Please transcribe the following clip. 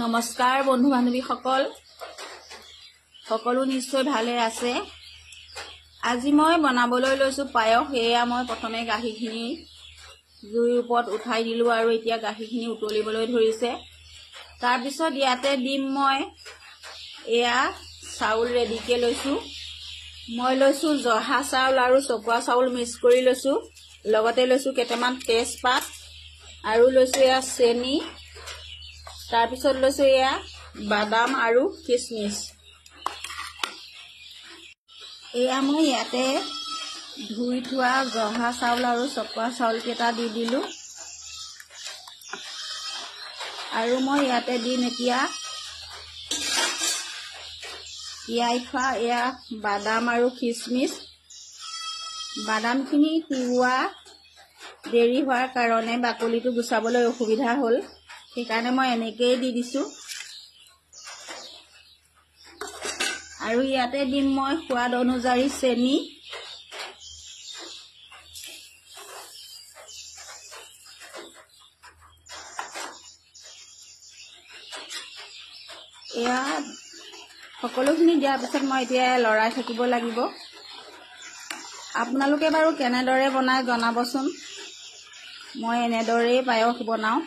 নমস্কাৰ বন্ধু বান্ধৱীসকল, সকলো নিশ্চয় ভালে আছে। আজি মই বনাবলৈ লৈছো পায়স। এয়া মই প্ৰথমে গাখীৰখিনি জুইৰ ওপৰত উঠাই দিলো আৰু এতিয়া গাখীৰখিনি উতলিবলৈ ধৰিছে। তাৰ পিছত ইয়াতে দিম মই এয়া চাউল ৰেডিকে লৈছো। মই লৈছো জহা চাউল আৰু চকোৱা চাউল মিক্স কৰি লৈছো। লগতে লৈছো কেইটামান তেজপাত আৰু লৈছো এয়া চেনি। তাৰ পিছত লৈছো এয়া বাদাম আৰু কিশমিশ। এয়া মই ইয়াতে ধুই থোৱা জহা চাউল আৰু চকোৱা চাউল কেইটা দি দিলো আৰু মই ইয়াতে দিম এতিয়া তিয়াই থোৱা এয়া বাদাম আৰু কিশমিশ। বাদামখিনি তিওৱা দেৰি হোৱাৰ কাৰণে বাকলিটো গুচাবলৈ অসুবিধা হ'ল, সেইকাৰণে মই এনেকেই দি দিছো। আৰু ইয়াতে দিম মই সোৱাদ অনুযায়ী চেনি। এয়া সকলোখিনি দিয়াৰ পিছত মই এতিয়া লৰাই থাকিব লাগিব। আপোনালোকে বাৰু কেনেদৰে বনায় জনাবচোন। মই এনেদৰেই পায়স বনাওঁ।